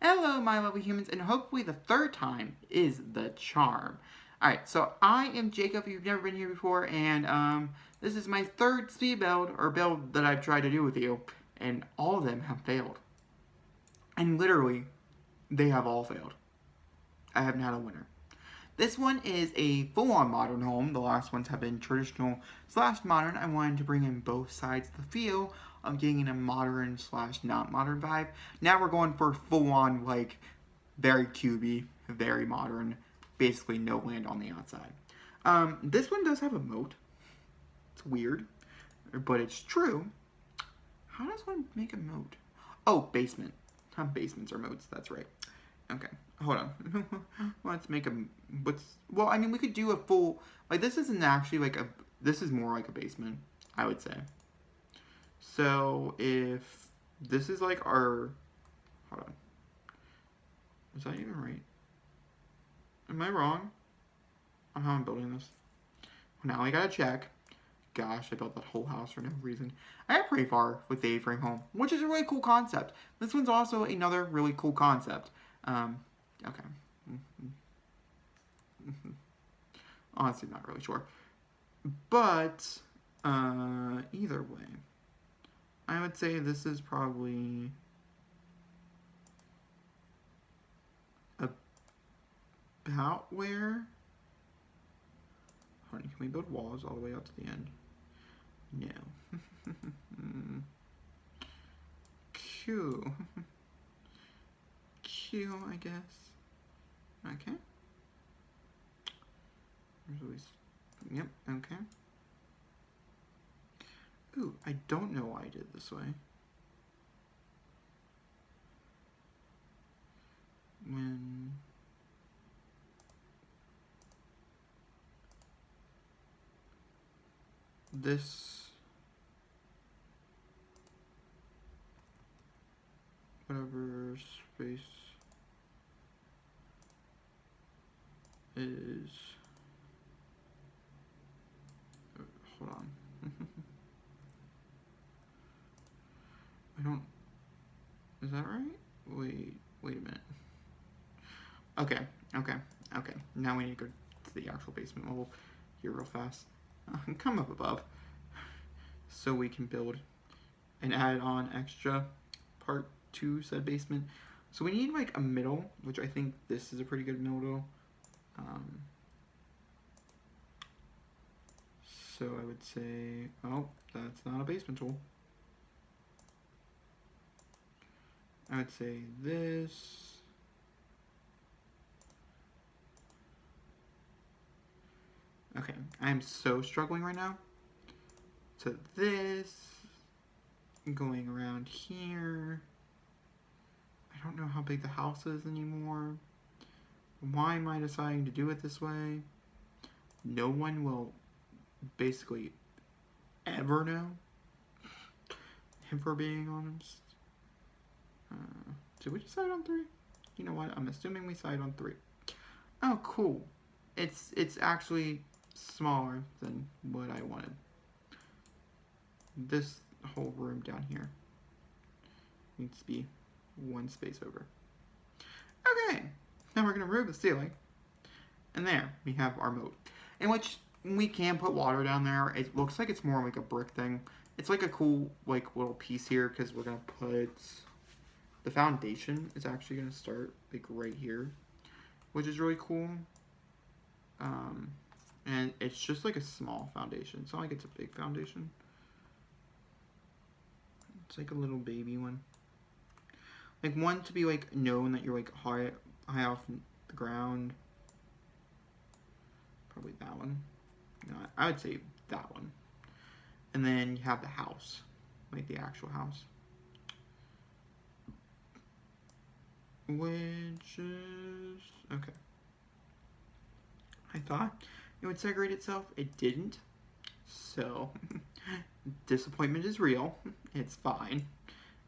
Hello, my lovely humans, and hopefully the third time is the charm. Alright, so I am Jacob, if you've never been here before, and this is my third speed build, or build that I've tried to do with you, and all of them have failed. And literally, they have all failed. I haven't had a winner. This one is a full-on modern home. The last ones have been traditional / modern. I wanted to bring in both sides of the feel of getting in a modern / not modern vibe. Now we're going for full-on, like, very cubey, very modern, basically no land on the outside. This one does have a moat. It's weird, but it's true. How does one make a moat? Oh, basement. Basements are moats, that's right. Okay, hold on. Let's make a, well, I mean, we could do a full, like, this isn't actually like a, this is more like a basement, I would say. So, if this is like our, hold on. Is that even right? Am I wrong on how I'm building this? Well, now I gotta check. Gosh, I built that whole house for no reason. I got pretty far with the A-frame home, which is a really cool concept. This one's also another really cool concept. Okay. Honestly, not really sure. But, either way, I would say this is probably about where? Hold on, can we build walls all the way out to the end? No. Q. Q, I guess. Okay. There's always, yep, okay. Ooh, I don't know why I did it this way. When this, whatever space is, hold on. I don't, is that right? Wait a minute. Okay. Now we need to go to the actual basement level here real fast. Come up above. So we can build an add-on extra part to said basement. So we need like a middle, which I think this is a pretty good middle. So I would say, oh, that's not a basement tool. I would say this. Okay, I'm so struggling right now. So this, going around here. I don't know how big the house is anymore. Why am I deciding to do it this way? No one will basically ever know, if we're being honest. Did we decide on 3? You know what? I'm assuming we decided on 3. Oh, cool. It's actually smaller than what I wanted. This whole room down here needs to be one space over. Okay, now we're going to remove the ceiling. And there, we have our moat. In which we can put water down there. It looks like it's more like a brick thing. It's like a cool, like, little piece here, because we're going to put, the foundation is actually going to start, like, right here, which is really cool. And it's just like a small foundation. It's not like it's a big foundation. It's like a little baby one. Like one to be like known that you're like high off the ground. Probably that one. No, I would say that one. And then you have the house, like the actual house. Which is, okay. I thought it would segregate itself. It didn't. So, disappointment is real. It's fine.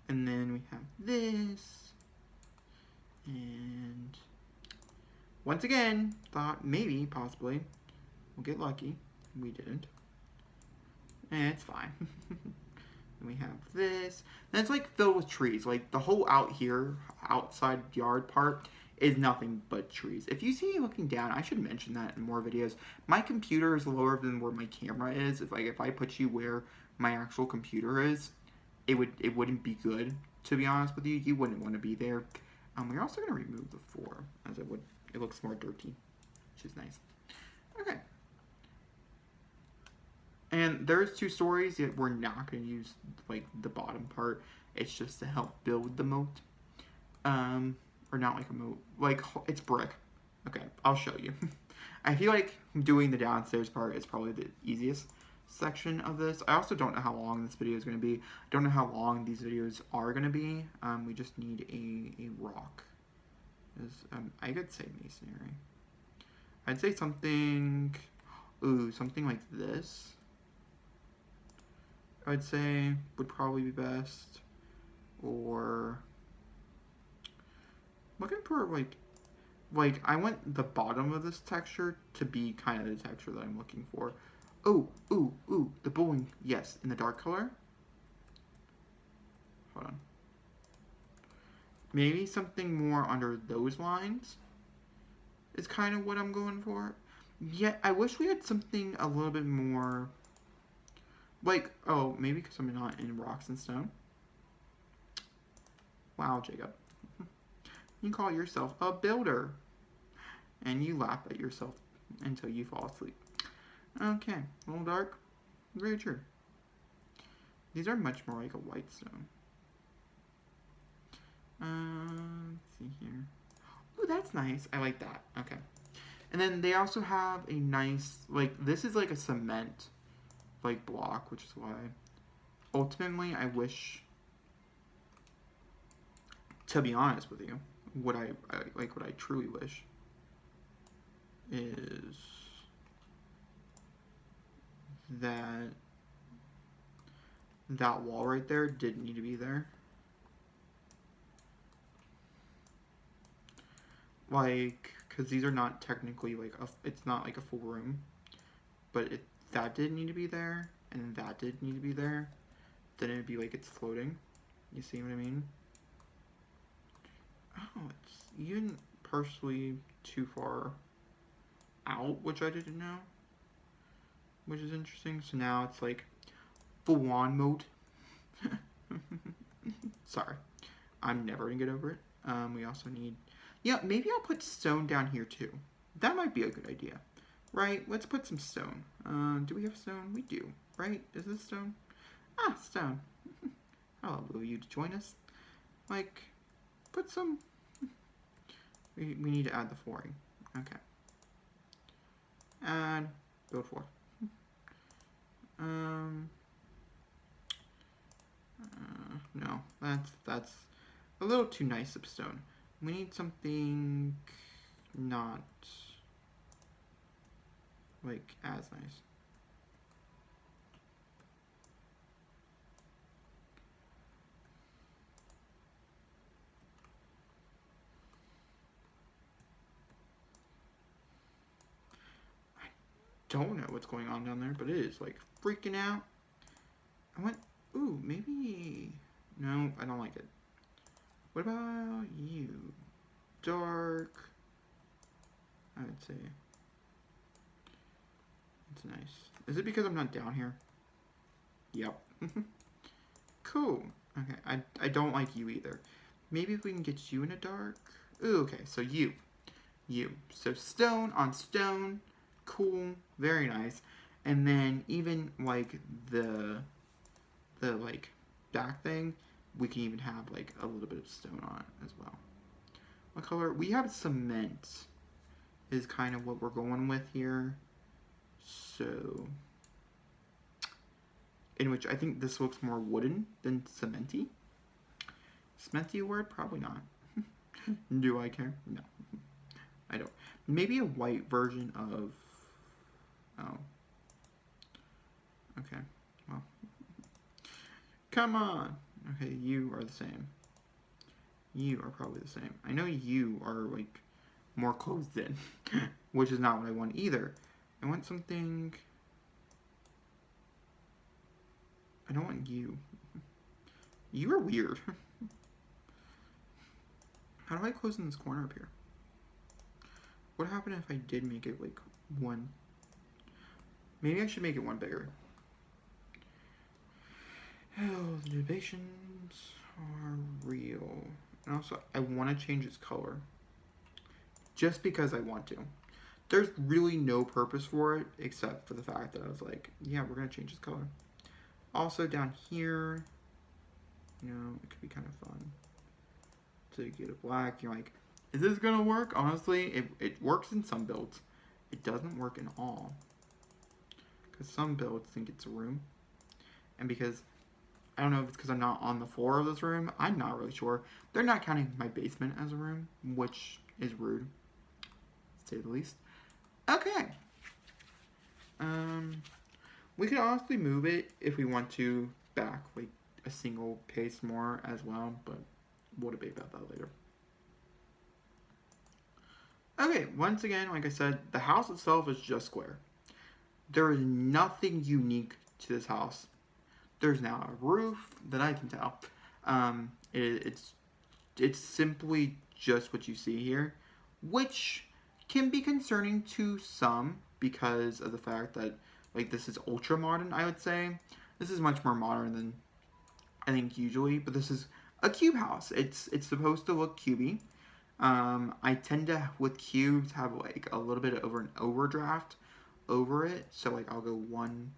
And then we have this. And once again, thought maybe, possibly, we'll get lucky. We didn't. And it's fine. And we have this. And it's like filled with trees. Like the whole out here, outside yard part is nothing but trees. If you see me looking down, I should mention that in more videos. My computer is lower than where my camera is. If I put you where my actual computer is, it wouldn't be good, to be honest with you. You wouldn't want to be there. We're also going to remove the 4, as it looks more dirty, which is nice. Okay. And there's 2 stories, yet we're not going to use, like, the bottom part. It's just to help build the moat. Or not like a moat. Like, it's brick. Okay, I'll show you. I feel like doing the downstairs part is probably the easiest section of this. I also don't know how long this video is going to be. I don't know how long these videos are going to be. We just need a rock. I could say masonry. I'd say something... Ooh, something like this. I'd say would probably be best. Or... looking for, like, I want the bottom of this texture to be kind of the texture that I'm looking for. Oh, ooh, the bowling, yes, in the dark color. Hold on. Maybe something more under those lines is kind of what I'm going for. Yet, I wish we had something a little bit more, like, oh, maybe because I'm not in rocks and stone. Wow, Jacob. You call yourself a builder. And you laugh at yourself until you fall asleep. Okay, a little dark. Very true. These are much more like a white stone. Let's see here. Ooh, that's nice. I like that. Okay. And then they also have a nice, like, this is like a cement, like, block, which is why, ultimately, I wish, to be honest with you, what I truly wish is that wall right there didn't need to be there. Like, because these are not technically like it's not like a full room, but that didn't need to be there, and that didn't need to be there, then it'd be like it's floating. You see what I mean? Oh, it's even partially too far out, which I didn't know, which is interesting. So now it's like full on mode. Sorry, I'm never gonna get over it. We also need, yeah, maybe I'll put stone down here too. That might be a good idea, right? Let's put some stone. Do we have stone? We do, right? Is this stone? Ah, stone. Hello, will you join us? Like, put some. We need to add the flooring. Okay. Add, build 4. No, that's a little too nice of stone. We need something not like as nice. Don't know what's going on down there, but it is like freaking out. I went, ooh, maybe, no, I don't like it. What about you? Dark, I would say. It's nice. Is it because I'm not down here? Yep. Cool. Okay, I don't like you either. Maybe if we can get you in a dark. Ooh, okay, so you. So stone on stone. Cool, very nice. And then even like the like back thing, we can even have like a little bit of stone on it as well. What color? We have cement is kind of what we're going with here. So, in which I think this looks more wooden than cementy. Cementy word? Probably not. Do I care? No. I don't. Maybe a white version of... Oh. Okay. Well. Come on! Okay, you are the same. You are probably the same. I know you are, like, more closed in. Which is not what I want either. I want something... I don't want you. You are weird. How do I close in this corner up here? What happened if I did make it like one? Maybe I should make it one bigger. Oh, the debations are real. And also, I want to change its color. Just because I want to. There's really no purpose for it, except for the fact that I was like, yeah, we're going to change its color. Also, down here, you know, it could be kind of fun to get it black. You're like, is this going to work? Honestly, it works in some builds. It doesn't work in all. Because some builds think it's a room. And because I don't know if it's because I'm not on the floor of this room. I'm not really sure. They're not counting my basement as a room, which is rude, to say the least. Okay. We could honestly move it if we want to back like a single pace more as well, but we'll debate about that later. Okay, once again, like I said, the house itself is just square. There is nothing unique to this house. There's now a roof that I can tell. It's simply just what you see here, which can be concerning to some because of the fact that like this is ultra modern. I would say this is much more modern than I think usually, but this is a cube house. It's supposed to look cubey. I tend to with cubes have like a little bit of an overdraft over it, so like I'll go one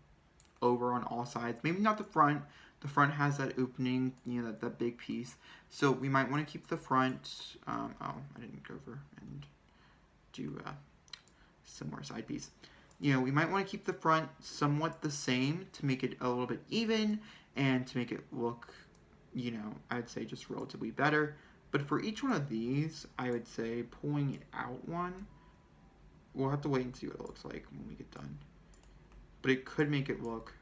over on all sides. Maybe not the front. The front has that opening, you know, that big piece. So we might want to keep the front. Oh, I didn't go over and do a similar side piece. You know, we might want to keep the front somewhat the same to make it a little bit even and to make it look, you know, I'd say just relatively better. But for each one of these, I would say pulling it out one, we'll have to wait and see what it looks like when we get done. But it could make it look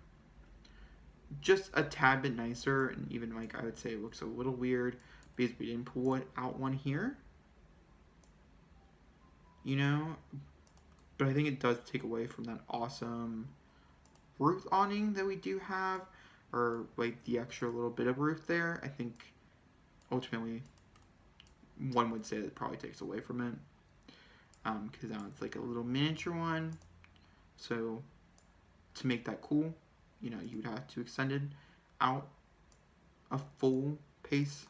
just a tad bit nicer, and even like I would say it looks a little weird because we didn't pull it out one here, you know, but I think it does take away from that awesome roof awning that we do have, or like the extra little bit of roof there. I think ultimately one would say that it probably takes away from it, because now it's like a little miniature one. So to make that cool, you know, you would have to extend it out a full pace,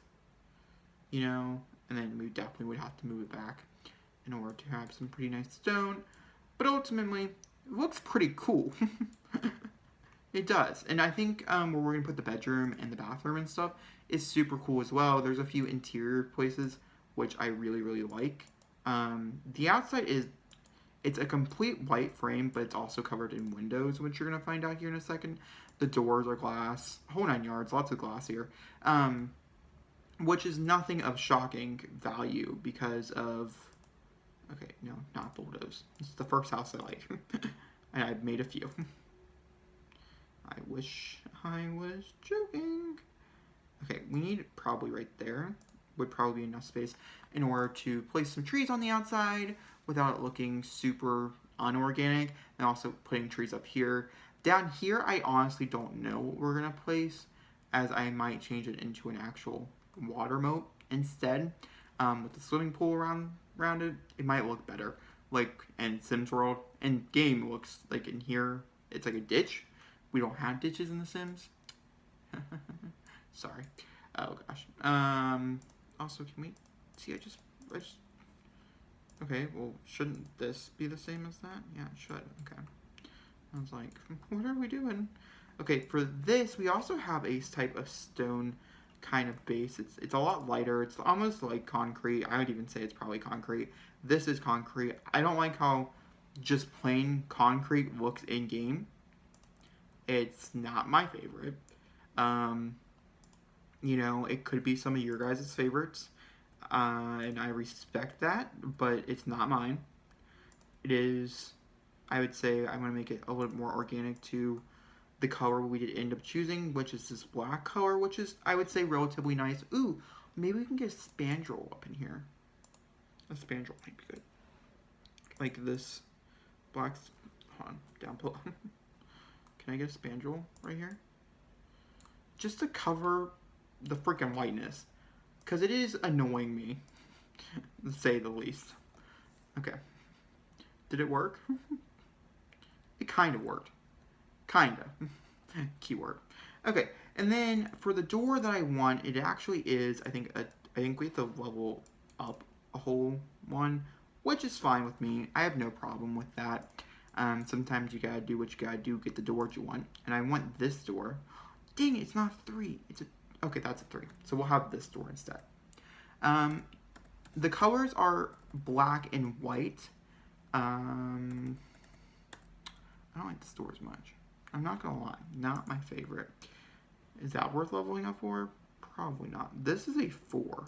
you know, and then we definitely would have to move it back in order to have some pretty nice stone. But ultimately, it looks pretty cool. It does. And I think where we're going to put the bedroom and the bathroom and stuff is super cool as well. There's a few interior places which I really, really like. The outside is, it's a complete white frame, but it's also covered in windows, which you're going to find out here in a second. The doors are glass, whole 9 yards, lots of glass here, which is nothing of shocking value because of, okay, no, not bulldoze. It's the first house I like, and I've made a few. I wish I was joking. Okay, we need probably right there, would probably be enough space in order to place some trees on the outside without it looking super unorganic, and also putting trees up here. Down here, I honestly don't know what we're going to place, as I might change it into an actual water moat instead. With the swimming pool around it, it might look better. Like in Sims World, and game looks like in here, it's like a ditch. We don't have ditches in The Sims. Sorry. Oh gosh. Also, can we see? I just. Okay. Well, shouldn't this be the same as that? Yeah, it should. Okay. I was like, what are we doing? Okay. For this, we also have a type of stone kind of base. It's a lot lighter. It's almost like concrete. I would even say it's probably concrete. This is concrete. I don't like how just plain concrete looks in game. It's not my favorite. You know, it could be some of your guys' favorites, and I respect that, but it's not mine. It is, I would say, I'm going to make it a little more organic to the color we did end up choosing, which is this black color, which is, I would say, relatively nice. Ooh, maybe we can get a spandrel up in here. A spandrel might be good. Like this black, hold on, down below. Can I get a spandrel right here? Just to cover the freaking whiteness. Because it is annoying me. to say the least. Okay. Did it work? It kind of worked. Kinda. Keyword. Okay, and then for the door that I want, it actually is, I think we have to level up a whole one, which is fine with me. I have no problem with that. Sometimes you gotta do what you gotta do, get the door you want. And I want this door. Dang it, it's not a 3. Okay, that's a 3. So we'll have this door instead. The colors are black and white. I don't like this door as much. I'm not gonna lie, not my favorite. Is that worth leveling up for? Probably not. This is a 4.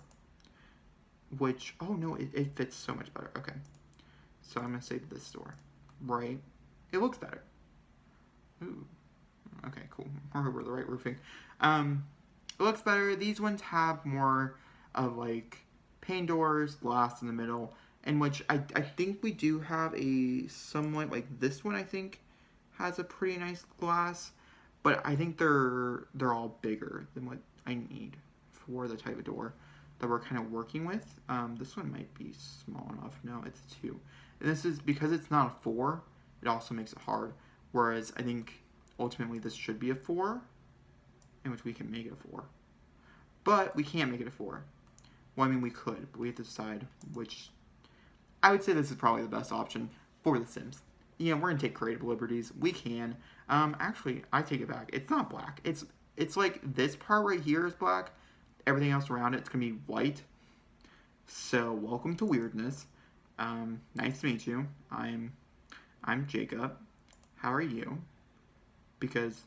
Which, oh no, it fits so much better. Okay. So I'm gonna save this door. Right. It looks better. Ooh. Okay, cool. We're over the right roofing. It looks better. These ones have more of like pane doors, glass in the middle, in which I think we do have a somewhat, like this one I think has a pretty nice glass, but I think they're all bigger than what I need for the type of door that we're kind of working with. This one might be small enough. No, it's a 2. And this is because it's not a 4, it also makes it hard. Whereas I think ultimately this should be a 4, in which we can make it a 4. But we can't make it a 4. Well, I mean, we could, but we have to decide which. I would say this is probably the best option for The Sims. You know, we're gonna take creative liberties. We can. Actually, I take it back. It's not black. It's like this part right here is black. Everything else around it's gonna be white. So welcome to weirdness. Nice to meet you. I'm Jacob. How are you? Because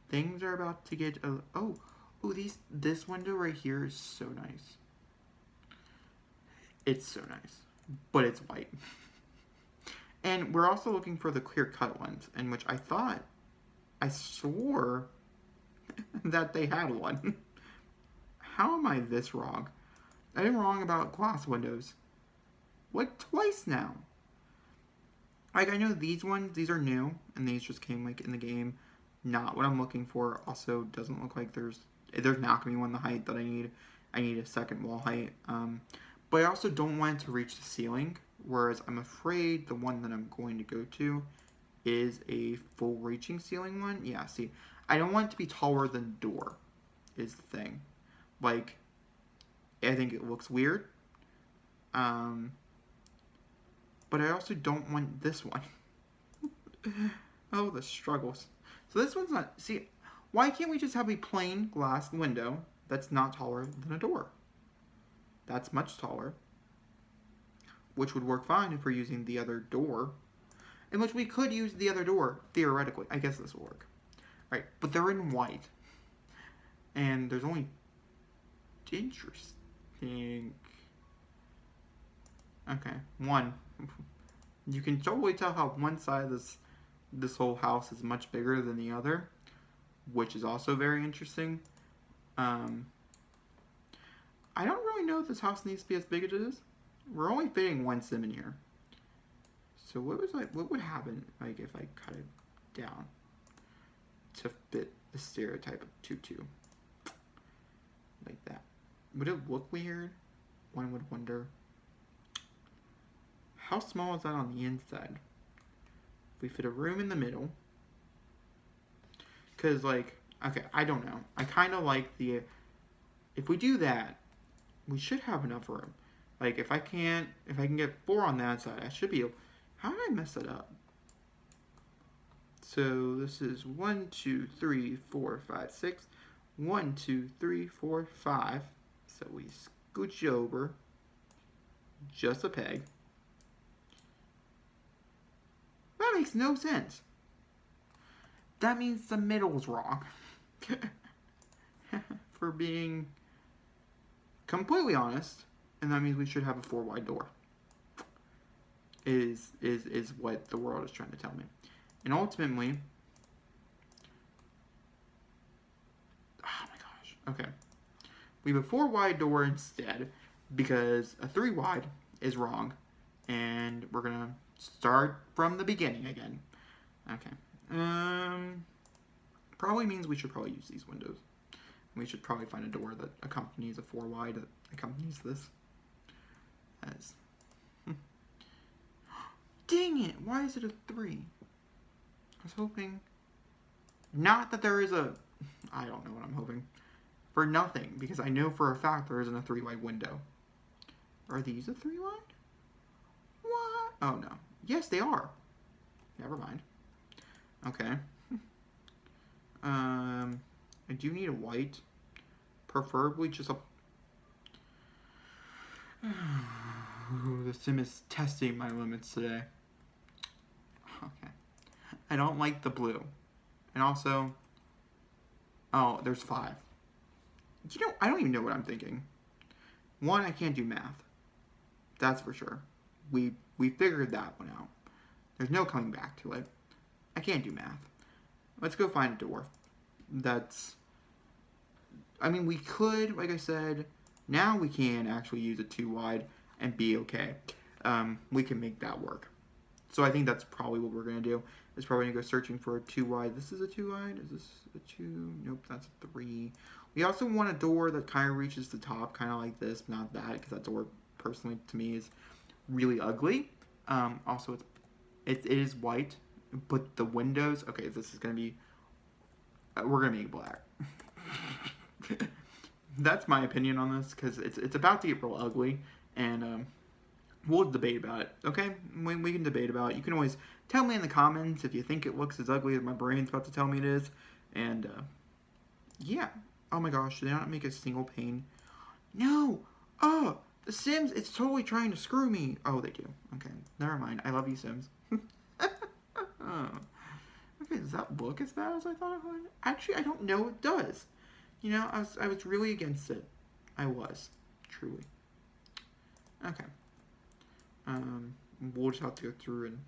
things are about to get this window right here is so nice. It's so nice, but it's white. And we're also looking for the clear-cut ones, in which I swore that they had one. How am I this wrong? I've been wrong about glass windows. Like twice now. Like I know these ones, these are new, and these just came like in the game. Not what I'm looking for. Also doesn't look like there's not gonna be one the height that I need. I need a second wall height. But I also don't want it to reach the ceiling, whereas I'm afraid the one that I'm going to go to is a full reaching ceiling one. Yeah, see, I don't want it to be taller than the door, is the thing. Like, I think it looks weird. But I also don't want this one. Oh, the struggles. So this one's not, see, why can't we just have a plain glass window that's not taller than a door? That's much taller, which would work fine if we're using the other door, in which we could use the other door, theoretically. I guess this will work. Right, but they're in white, and there's only, interesting, okay, one. You can totally tell how one side of this whole house is much bigger than the other, which is also very interesting. I don't really know if this house needs to be as big as it is. We're only fitting one sim in here. So what would happen like if I cut it down to fit the stereotype of 2-2? Like that. Would it look weird? One would wonder. How small is that on the inside? If we fit a room in the middle. Because like, okay, I don't know. I kind of like if we do that, we should have enough room. Like if I can get 4 on that side, I should be able. How did I mess that up? So this is 1, 2, 3, 4, 5, 6. 1, 2, 3, 4, 5. So we scooch over just a peg. That makes no sense. That means the middle's wrong. For being completely honest, and that means we should have a 4 wide door. Is what the world is trying to tell me. And ultimately, oh my gosh, okay. We have a 4 wide door instead because a 3 wide is wrong. And we're gonna start from the beginning again. Okay. Probably means we should probably use these windows. We should probably find a door that accompanies a 4 wide that accompanies this. As dang it! Why is it a 3? I was hoping. Not that there is a. I don't know what I'm hoping. For nothing, because I know for a fact there isn't a 3 wide window. Are these a 3 wide? What? Oh no. Yes, they are. Never mind. Okay. I do need a white. Preferably just a. The sim is testing my limits today. Okay. I don't like the blue. And also. Oh, there's 5. You know, I don't even know what I'm thinking. 1, I can't do math. That's for sure. We figured that one out. There's no coming back to it. I can't do math. Let's go find a door. That's... I mean, we could, like I said, now we can actually use a 2 wide and be okay. We can make that work. So I think that's probably what we're going to do. Is probably going to go searching for a 2 wide. This is a 2 wide? Is this a 2? Nope, that's a 3. We also want a door that kind of reaches the top, kind of like this, not that, because that door, personally, to me, is really ugly. Also, it is white, but the windows, okay, this is going to be, we're going to make it black. That's my opinion on this, because it's about to get real ugly, and we'll debate about it, okay? We can debate about it. You can always tell me in the comments if you think it looks as ugly as my brain's about to tell me it is, and, yeah. Oh my gosh, did they not make a single pane? No! Oh! The Sims, it's totally trying to screw me. Oh, they do. Okay, never mind. I love you, Sims. Oh. Okay, does that look as bad as I thought it would? Actually, I don't know it does. You know, I was really against it. I was. Truly. Okay. We'll just have to go through and...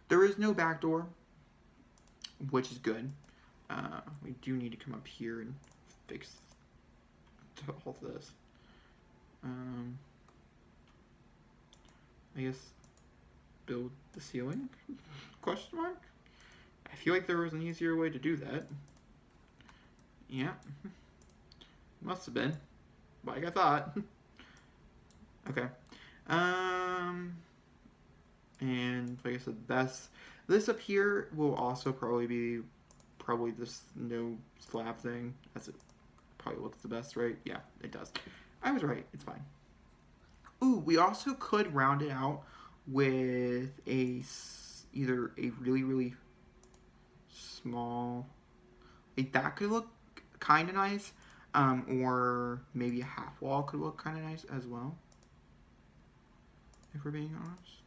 There is no back door, which is good. We do need to come up here and fix all this. I guess build the ceiling? Question mark? I feel like there was an easier way to do that. Yeah. Must have been. Like I thought. Okay. And like I said, this up here will also probably be this no slab thing, as it probably looks the best, right? Yeah, it does. I was right. It's fine. Ooh, we also could round it out with either a really, really small, like that could look kind of nice, or maybe a half wall could look kind of nice as well, if we're being honest.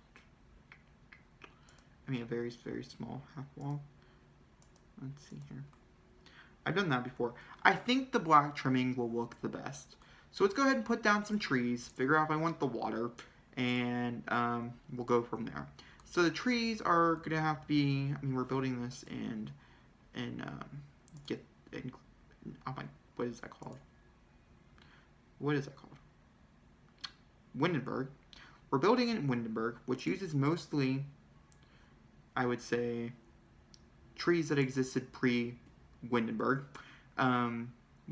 I mean, a very, very small half wall. Let's see here. I've done that before. I think the black trimming will look the best. So let's go ahead and put down some trees, figure out if I want the water, and we'll go from there. So the trees are gonna have to be, I mean, we're building this and oh my, what is that called? What is that called? Windenburg. We're building it in Windenburg, which uses mostly, I would say, trees that existed pre-Windenburg,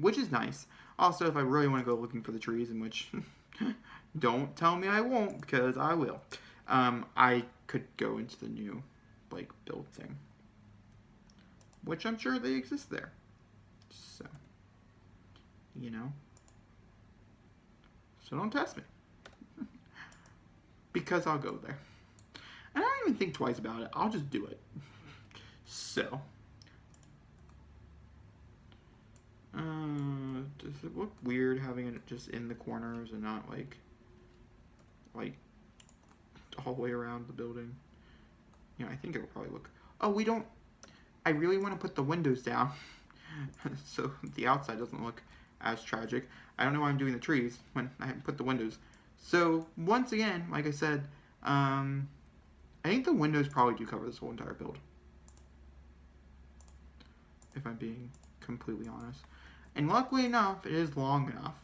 which is nice. Also, if I really want to go looking for the trees, in which, don't tell me I won't, because I will, I could go into the new, like, build thing, which I'm sure they exist there. So, you know, so don't test me, because I'll go there. And I don't even think twice about it. I'll just do it. So, does it look weird having it just in the corners and not like all the way around the building? You know, I think it'll probably look. Oh, we don't. I really want to put the windows down so the outside doesn't look as tragic. I don't know why I'm doing the trees when I haven't put the windows. So once again, like I said, I think the windows probably do cover this whole entire build, if I'm being completely honest. And luckily enough, it is long enough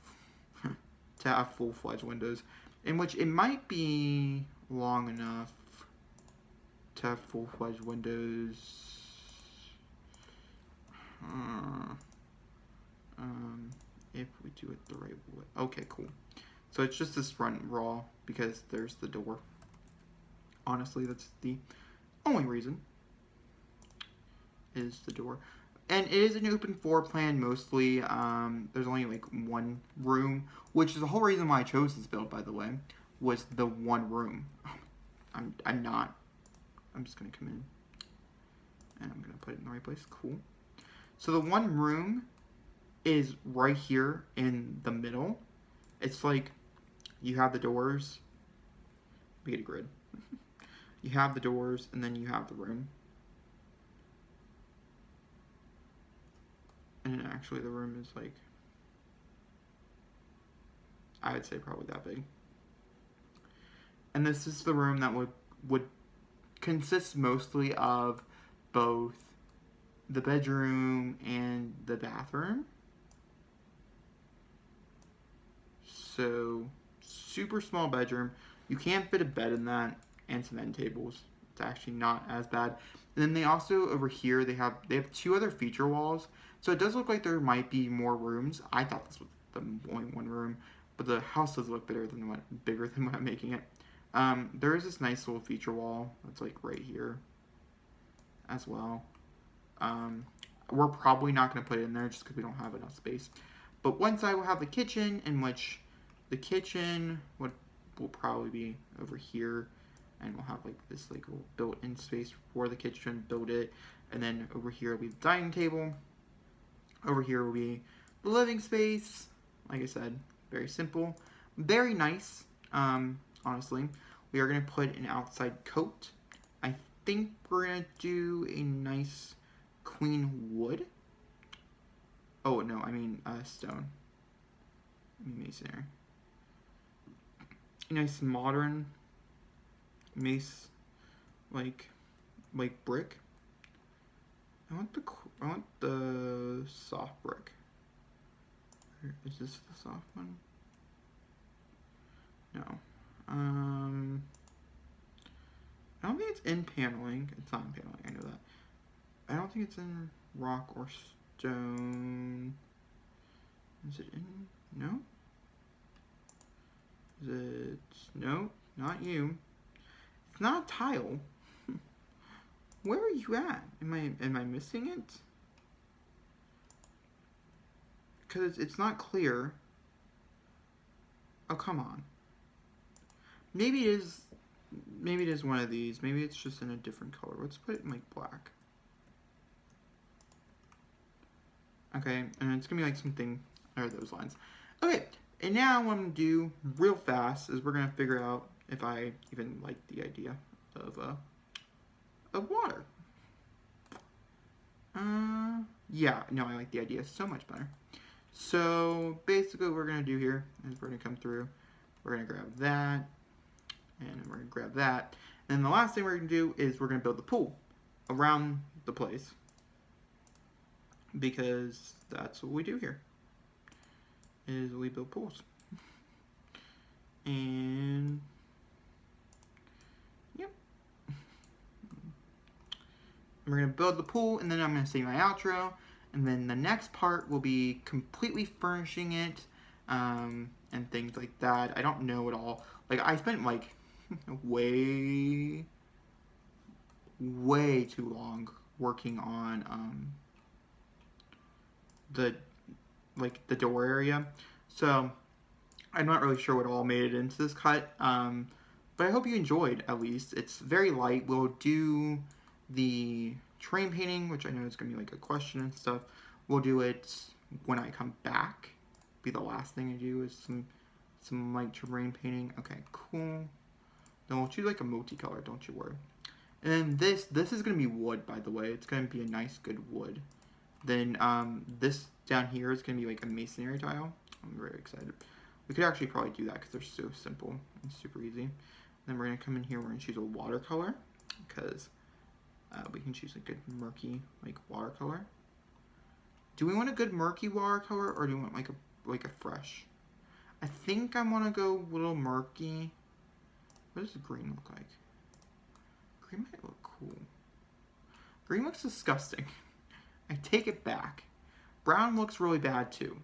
to have full-fledged windows, in which it might be long enough to have full-fledged windows. if we do it the right way. Okay, cool. So it's just this front raw because there's the door. Honestly, that's the only reason, is the door. And it is an open floor plan mostly. There's only like one room, which is the whole reason why I chose this build, by the way, was the one room. I'm just gonna come in and I'm gonna put it in the right place. Cool. So the one room is right here in the middle. It's like you have the doors. We get a grid. You have the doors and then you have the room. And actually the room is like, I would say probably that big. And this is the room that would consist mostly of both the bedroom and the bathroom. So super small bedroom. You can't fit a bed in that and some end tables. It's actually not as bad. And then they also, over here, they have 2 other feature walls. So it does look like there might be more rooms. I thought this was the only one room, but the house does look bigger than what I'm making it. There is this nice little feature wall that's like right here as well. We're probably not going to put it in there just because we don't have enough space. But one side will have the kitchen, in which the kitchen will probably be over here, and we'll have like this like little built-in space for the kitchen, build it, and then over here will be the dining table. Over here will be the living space. Like I said, very simple, very nice. Honestly, we are going to put an outside coat. I think we're going to do a nice queen wood. Oh no, I mean stone. Masonry. A nice modern mace, like brick. I want the soft brick. Is this the soft one? No. I don't think it's in paneling. It's not in paneling, I know that. I don't think it's in rock or stone. Is it in? No? Is it? No, not you. It's not a tile. Where are you at? Am I missing it? Because it's not clear. Oh, come on. Maybe it is one of these. Maybe it's just in a different color. Let's put it in like black. Okay, and it's gonna be like something or those lines. Okay, and now what I'm gonna do real fast is we're gonna figure out if I even like the idea of water. Yeah, no, I like the idea so much better. So basically what we're gonna do here is we're gonna come through, we're gonna grab that, and we're gonna grab that. And then the last thing we're gonna do is we're gonna build the pool around the place, because that's what we do here, is we build pools. And yep, we're gonna build the pool, and then I'm gonna say my outro, and then the next part will be completely furnishing it, and things like that. I don't know at all. Like, I spent like way too long working on the door area, so I'm not really sure what all made it into this cut, but I hope you enjoyed. At least it's very light. We'll do the terrain painting, which I know is gonna be like a question and stuff. We'll do it when I come back. Be the last thing I do is some light terrain painting. Okay, cool. Then we'll choose like a multicolor, don't you worry. And then this is gonna be wood, by the way. It's gonna be a nice good wood. Then this down here is gonna be like a masonry tile. I'm very excited. We could actually probably do that because they're so simple and super easy. And then we're gonna come in here. We're gonna choose a watercolor because we can choose a good murky like watercolor. Do we want a good murky watercolor, or do we want like a fresh? I think I want to go a little murky. What does the green look like? Green might look cool. Green looks disgusting. I take it back. Brown looks really bad too.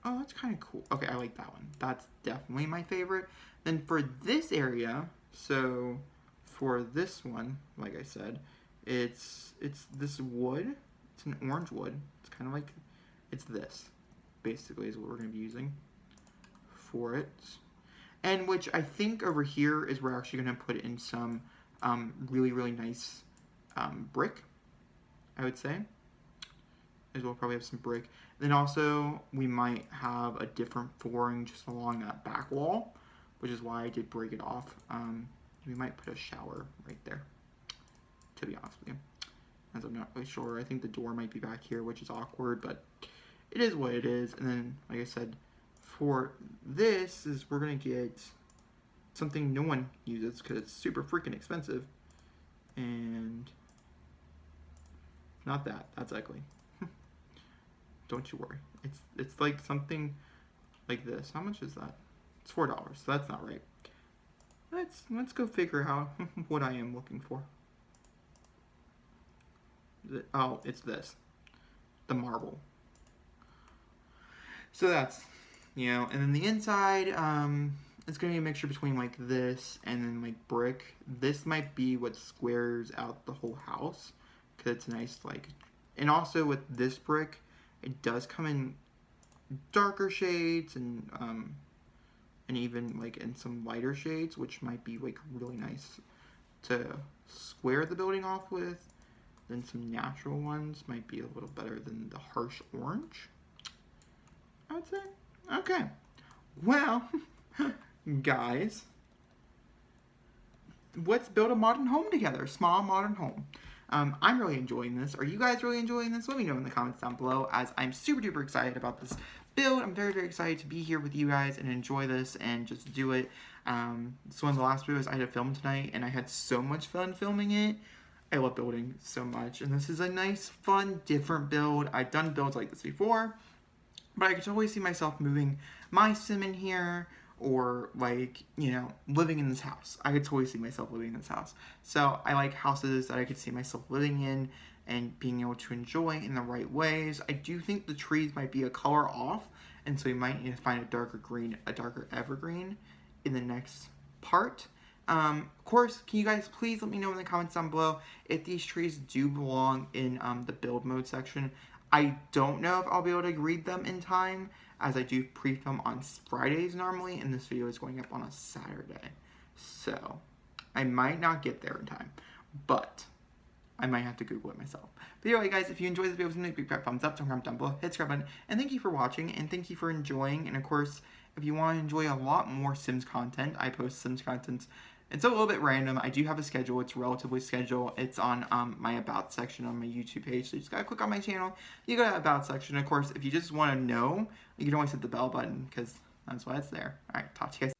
Oh, that's kind of cool. Okay, I like that one. That's definitely my favorite. Then for this area, so for this one, like I said, it's this wood. It's an orange wood. It's kind of like, it's this, basically, is what we're going to be using for it. And which I think over here is we're actually going to put in some really, really nice brick, I would say. As we'll probably have some brick. Then also, we might have a different flooring just along that back wall, which is why I did break it off. We might put a shower right there, to be honest with you, as I'm not really sure. I think the door might be back here, which is awkward, but it is what it is. And then, like I said, for this is we're going to get something no one uses because it's super freaking expensive. And not that. That's ugly. Don't you worry. It's like something like this. How much is that? It's $4. So that's not right. Let's go figure out what I am looking for. Oh, it's this. The marble. So that's, you know, and then the inside, it's going to be a mixture between like this and then like brick. This might be what squares out the whole house because it's nice, like, and also with this brick, it does come in darker shades and even like in some lighter shades, which might be like really nice to square the building off with. Then some natural ones might be a little better than the harsh orange, I would say. Okay, well, guys, let's build a modern home together, a small modern home. I'm really enjoying this. Are you guys really enjoying this? Let me know in the comments down below, as I'm super duper excited about this build. I'm very, very excited to be here with you guys and enjoy this and just do it. It's one of the last videos I had to film tonight, and I had so much fun filming it. I love building so much, and this is a nice, fun, different build. I've done builds like this before, but I could totally see myself moving my sim in here, or like, you know, living in this house. I could totally see myself living in this house. So I like houses that I could see myself living in and being able to enjoy in the right ways. I do think the trees might be a color off, and so we might need to find a darker green, a darker evergreen in the next part. Of course, can you guys please let me know in the comments down below if these trees do belong in the build mode section. I don't know if I'll be able to read them in time, as I do pre-film on Fridays normally, and this video is going up on a Saturday. So, I might not get there in time, but I might have to Google it myself. But anyway, guys, if you enjoyed this video, please make a big thumbs up, don't comment down below, hit the subscribe button, and thank you for watching, and thank you for enjoying. And of course, if you want to enjoy a lot more Sims content, I post Sims content. It's a little bit random. I do have a schedule. It's relatively scheduled. It's on my About section on my YouTube page. So you just gotta click on my channel. You go to About section. Of course, if you just want to know, you can always hit the bell button because that's why it's there. All right, talk to you guys.